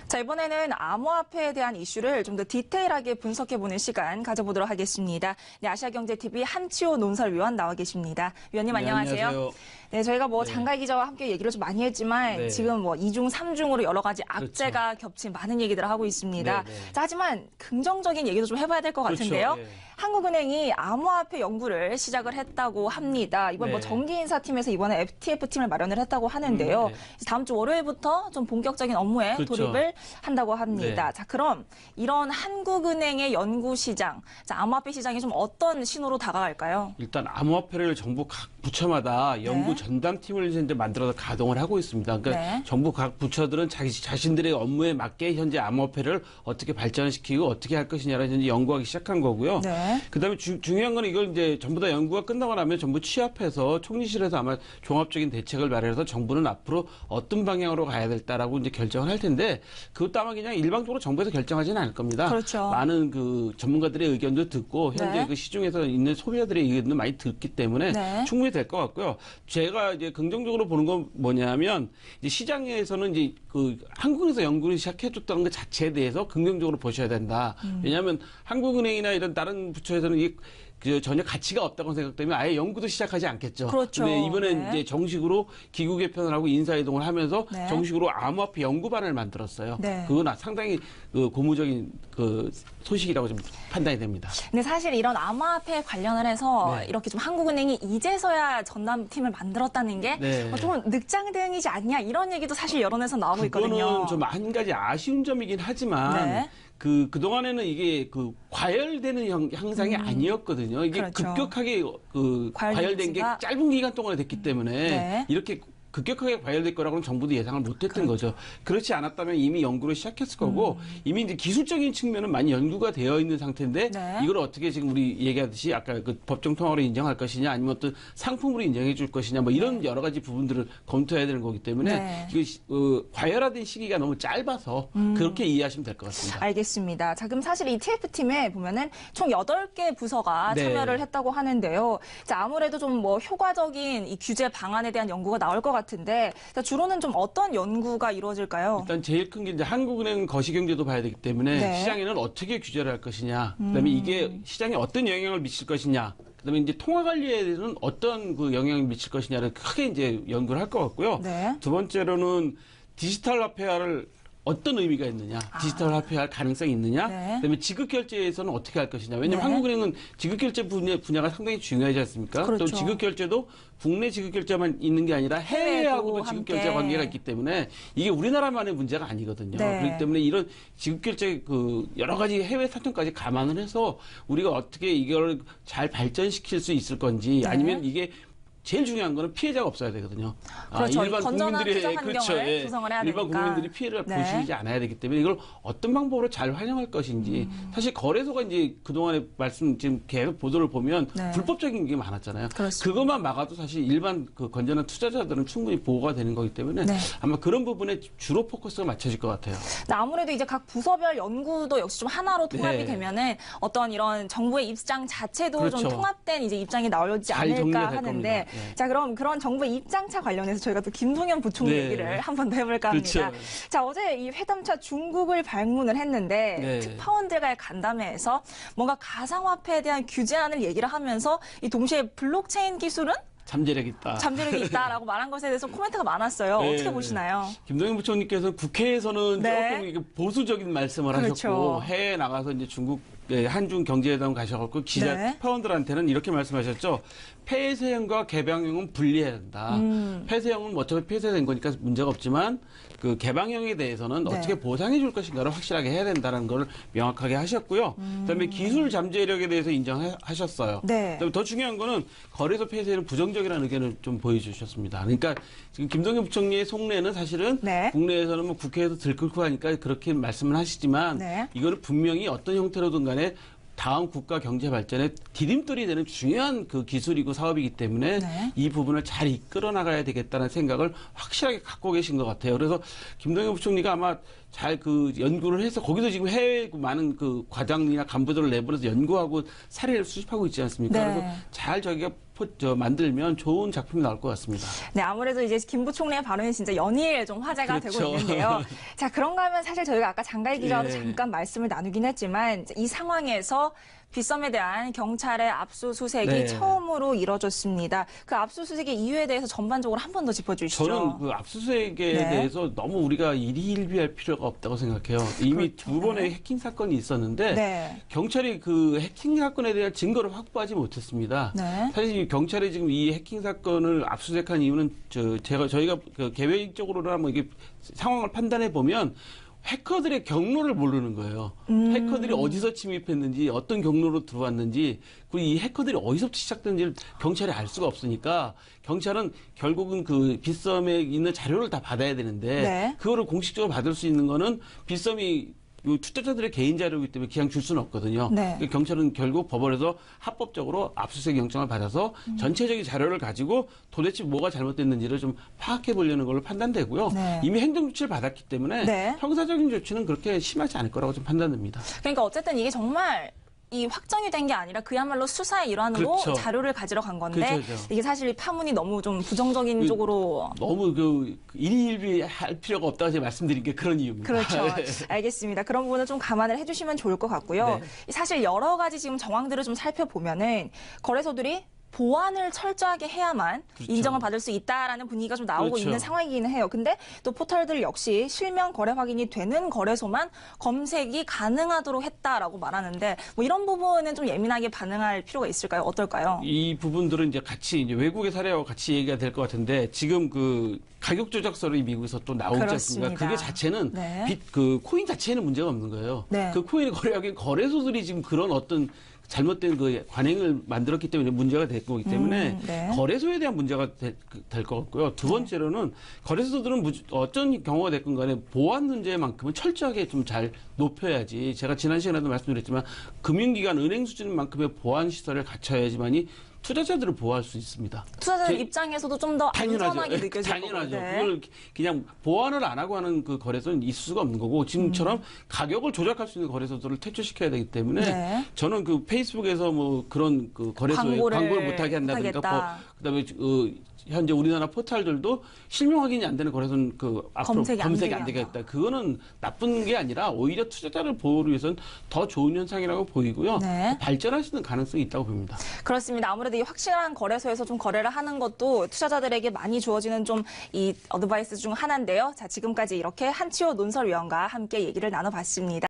자, 이번에는 암호화폐에 대한 이슈를 좀 더 디테일하게 분석해보는 시간 가져보도록 하겠습니다. 네, 아시아경제TV 한치호 논설위원 나와 계십니다. 위원님 네, 안녕하세요. 안녕하세요. 네, 저희가 장가희 기자와 함께 얘기를 좀 많이 했지만 네. 지금 2중, 3중으로 여러 가지 악재가 겹친 많은 얘기들을 하고 있습니다. 네, 네. 자, 하지만 긍정적인 얘기도 좀 해봐야 될 것 같은데요. 네. 한국은행이 암호화폐 연구를 시작을 했다고 합니다. 이번 네. 정기인사팀에서 이번에 FTF팀을 마련을 했다고 하는데요. 네. 다음 주 월요일부터 좀 본격적인 업무에 그렇죠. 돌입을 한다고 합니다. 네. 자, 그럼 이런 한국은행의 연구 시장, 자, 암호화폐 시장이 좀 어떤 신호로 다가갈까요? 일단 암호화폐를 정부 각 부처마다 연구 전담팀을 현재 만들어서 가동을 하고 있습니다. 그러니까 네. 정부 각 부처들은 자신들의 업무에 맞게 현재 암호화폐를 어떻게 발전시키고 어떻게 할 것이냐를 현재 연구하기 시작한 거고요. 네. 그다음에 중요한 건 이걸 이제 전부 다 연구가 끝나고 나면 전부 취합해서 총리실에서 아마 종합적인 대책을 마련해서 정부는 앞으로 어떤 방향으로 가야 될까라고 이제 결정을 할 텐데 그것도 아마 그냥 일방적으로 정부에서 결정하지는 않을 겁니다. 그렇죠. 많은 그 전문가들의 의견도 듣고 현재 네. 그 시중에서 있는 소비자들의 의견도 많이 듣기 때문에 네. 충분히 될 것 같고요. 제가 이제 긍정적으로 보는 건 뭐냐면 이제 시장에서는 이제 그 한국에서 연구를 시작해줬다는 것 자체에 대해서 긍정적으로 보셔야 된다. 왜냐하면 한국은행이나 이런 다른 부처에서는 전혀 가치가 없다고 생각되면 아예 연구도 시작하지 않겠죠. 그렇죠. 근데 이번엔 네. 이제 정식으로 기구 개편을 하고 인사이동을 하면서 네. 정식으로 암호화폐 연구반을 만들었어요. 네. 그건 상당히 고무적인 그 소식이라고 좀 판단이 됩니다. 근데 사실 이런 암호화폐 관련을 해서 네. 이렇게 좀 한국은행이 이제서야 전담팀을 만들었다는 게 네. 좀 늑장대응이지 않냐 이런 얘기도 사실 여론에서 나오고 있거든요. 그거는 좀 한 가지 아쉬운 점이긴 하지만 네. 그동안에는 이게 과열되는 향상이 아니었거든요. 이게 그렇죠. 급격하게 과열된 게 과열된 짧은 기간 동안에 됐기 때문에 네. 이렇게 급격하게 과열될 거라고는 정부도 예상을 못했던 거죠. 그렇지 않았다면 이미 연구를 시작했을 거고 이미 이제 기술적인 측면은 많이 연구가 되어 있는 상태인데 네. 이걸 어떻게 지금 우리 얘기하듯이 아까 그 법정 통화로 인정할 것이냐 아니면 어떤 상품으로 인정해 줄 것이냐 뭐 이런 여러 가지 부분들을 검토해야 되는 거기 때문에 네. 이게 과열화된 시기가 너무 짧아서 그렇게 이해하시면 될 것 같습니다. 알겠습니다. 자, 그럼 사실 이 TF팀에 보면은 총 8개 부서가 네. 참여를 했다고 하는데요. 자, 아무래도 좀 효과적인 이 규제 방안에 대한 연구가 나올 것 같은데, 자, 주로는 좀 어떤 연구가 이루어질까요? 일단 제일 큰 게 이제 한국은행 거시경제도 봐야 되기 때문에 네. 시장에는 어떻게 규제를 할 것이냐, 그다음에 이게 시장에 어떤 영향을 미칠 것이냐, 그다음에 이제 통화 관리에 대해서는 어떤 그 영향을 미칠 것이냐를 크게 이제 연구를 할 것 같고요. 네. 두 번째로는 디지털 화폐화를 어떤 의미가 있느냐, 디지털 화폐화할 가능성이 있느냐, 네. 그다음에 지급결제에서는 어떻게 할 것이냐. 왜냐하면 네. 한국은행은 지급결제 분야가 상당히 중요하지 않습니까? 그렇죠. 또 지급결제도 국내 지급결제만 있는 게 아니라 해외하고도 해외도 지급결제 함께. 관계가 있기 때문에 이게 우리나라만의 문제가 아니거든요. 네. 그렇기 때문에 이런 지급결제 여러 가지 해외 사정까지 감안을 해서 우리가 어떻게 이걸 잘 발전시킬 수 있을 건지 네. 아니면 이게 제일 중요한 거는 피해자가 없어야 되거든요. 그렇죠. 건전한 투자 환경을 그렇죠. 조성을 해야 일반 되니까. 국민들이 피해를 네. 보시지 않아야 되기 때문에 이걸 어떤 방법으로 잘 활용할 것인지 사실 거래소가 이제 그동안에 지금 계속 보도를 보면 네. 불법적인 게 많았잖아요. 그렇습니다. 그것만 막아도 사실 일반 건전한 투자자들은 충분히 보호가 되는 거기 때문에 네. 아마 그런 부분에 주로 포커스가 맞춰질 것 같아요. 근데 아무래도 이제 각 부서별 연구도 역시 좀 하나로 통합이 네. 되면은 어떤 이런 정부의 입장 자체도 그렇죠. 좀 통합된 이제 입장이 나오지 잘 정리가 않을까 될 하는데, 겁니다. 네. 자, 그럼 그런 정부의 입장차 관련해서 저희가 또 김동연 부총리 네. 얘기를 한 번 더 해볼까 합니다. 그렇죠. 자, 어제 이 회담차 중국을 방문을 했는데 네. 특파원들과의 간담회에서 뭔가 가상화폐에 대한 규제안을 얘기를 하면서 이 동시에 블록체인 기술은 잠재력 있다. 잠재력이 있다라고 말한 것에 대해서 코멘트가 많았어요. 네. 어떻게 보시나요? 김동연 부총리께서 국회에서는 네. 조금 이게 보수적인 말씀을 그렇죠. 하셨고 해외에 나가서 이제 중국 한중 경제회담 가셔갖고 기자 네. 특파원들한테는 이렇게 말씀하셨죠. 폐쇄형과 개방형은 분리해야 된다. 폐쇄형은 어차피 폐쇄된 거니까 문제가 없지만 그 개방형에 대해서는 네. 어떻게 보상해 줄 것인가를 확실하게 해야 된다는 걸 명확하게 하셨고요. 그다음에 기술 잠재력에 대해서 인정하셨어요. 네. 그다음에 더 중요한 거는 거래소 폐쇄는 부정적이라는 의견을 좀 보여주셨습니다. 그러니까 지금 김동연 부총리의 속내는 사실은 네. 국내에서는 뭐 국회에서 들끓고 하니까 그렇게 말씀을 하시지만 네. 이거는 분명히 어떤 형태로든 간에 다음 국가 경제 발전에 디딤돌이 되는 중요한 그 기술이고 사업이기 때문에 네. 이 부분을 잘 이끌어 나가야 되겠다는 생각을 확실하게 갖고 계신 것 같아요. 그래서 김동연 부총리가 아마 잘 연구를 해서 거기도 지금 해외 많은 과장이나 간부들을 내보내서 연구하고 사례를 수집하고 있지 않습니까? 네. 그래서 잘 저기가 만들면 좋은 작품이 나올 것 같습니다. 네, 아무래도 이제 김 부총리의 발언이 진짜 연일 좀 화제가 그렇죠. 되고 있는데요. 자, 그런가 하면 사실 저희가 아까 장갈 기자와도 예. 잠깐 말씀을 나누긴 했지만 이 상황에서 빗썸에 대한 경찰의 압수수색이 네. 처음으로 이뤄졌습니다. 그 압수수색의 이유에 대해서 전반적으로 한 번 더 짚어주시죠. 저는 그 압수수색에 네. 대해서 너무 우리가 일희일비할 필요가 없다고 생각해요. 이미 그렇죠. 두 번의 해킹 사건이 있었는데 네. 경찰이 그 해킹 사건에 대한 증거를 확보하지 못했습니다. 네. 사실 경찰이 지금 이 해킹 사건을 압수수색한 이유는 저희가 그 계획적으로나 뭐 이게 상황을 판단해 보면 해커들의 경로를 모르는 거예요. 해커들이 어디서 침입했는지, 어떤 경로로 들어왔는지, 그리고 이 해커들이 어디서부터 시작됐는지를 경찰이 알 수가 없으니까 경찰은 결국은 그 빗썸에 있는 자료를 다 받아야 되는데 네. 그거를 공식적으로 받을 수 있는 거는 빗썸이 요 투자자들의 개인 자료이기 때문에 그냥 줄 수는 없거든요. 네. 그러니까 경찰은 결국 법원에서 합법적으로 압수수색 영장을 받아서 전체적인 자료를 가지고 도대체 뭐가 잘못됐는지를 좀 파악해 보려는 걸로 판단되고요. 네. 이미 행정 조치를 받았기 때문에 네. 형사적인 조치는 그렇게 심하지 않을 거라고 좀 판단됩니다. 그러니까 어쨌든 이게 정말 이 확정이 된 게 아니라 그야말로 수사의 일환으로 그렇죠. 자료를 가지러 간 건데 그렇죠. 이게 사실 파문이 너무 좀 부정적인 쪽으로 너무 그 일희일비 할 필요가 없다고 제가 말씀드린 게 그런 이유입니다. 그렇죠. 네. 알겠습니다. 그런 부분을 좀 감안을 해주시면 좋을 것 같고요. 네. 사실 여러 가지 지금 정황들을 좀 살펴보면은 거래소들이 보안을 철저하게 해야만 그렇죠. 인정을 받을 수 있다라는 분위기가 좀 나오고 그렇죠. 있는 상황이기는 해요. 근데 또 포털들 역시 실명 거래 확인이 되는 거래소만 검색이 가능하도록 했다라고 말하는데 뭐 이런 부분은 좀 예민하게 반응할 필요가 있을까요? 어떨까요? 이 부분들은 이제 같이 이제 외국의 사례하고 같이 얘기가 될 것 같은데 지금 그 가격 조작설이 미국에서 또 나오지 그렇습니다. 않습니까? 그게 자체는 네. 그 코인 자체에는 문제가 없는 거예요. 네. 그 코인을 거래하기 거래소들이 지금 그런 어떤 잘못된 그 관행을 만들었기 때문에 문제가 될 거기 때문에 네. 거래소에 대한 문제가 될 것 같고요. 두 번째로는 거래소들은 어떤 경우가 됐건 간에 보안 문제만큼은 철저하게 좀 잘 높여야지. 제가 지난 시간에도 말씀드렸지만 금융기관 은행 수준만큼의 보안 시설을 갖춰야지만이 투자자들을 보호할 수 있습니다. 투자자들 입장에서도 좀 더 안전하게 느껴질 거고. 당연하죠. 네. 그걸 그냥 보완을 안 하고 하는 그 거래소는 있을 수가 없는 거고 지금처럼 가격을 조작할 수 있는 거래소들을 퇴출시켜야 되기 때문에 네. 저는 그 페이스북에서 뭐 그런 그 거래소에 광고를 못하게 한다든가 못하겠다. 그다음에 현재 우리나라 포털들도 실명 확인이 안 되는 거래소는 그 앞으로 검색이 안 검색이 되게 안 되게 한다. 했다. 그거는 나쁜 게 아니라 오히려 투자자를 보호를 위해서는 더 좋은 현상이라고 보이고요. 네. 발전할 수 있는 가능성이 있다고 봅니다. 그렇습니다. 아무래도 이 확실한 거래소에서 좀 거래를 하는 것도 투자자들에게 많이 주어지는 좀 이 어드바이스 중 하나인데요. 자, 지금까지 이렇게 한치호 논설위원과 함께 얘기를 나눠봤습니다.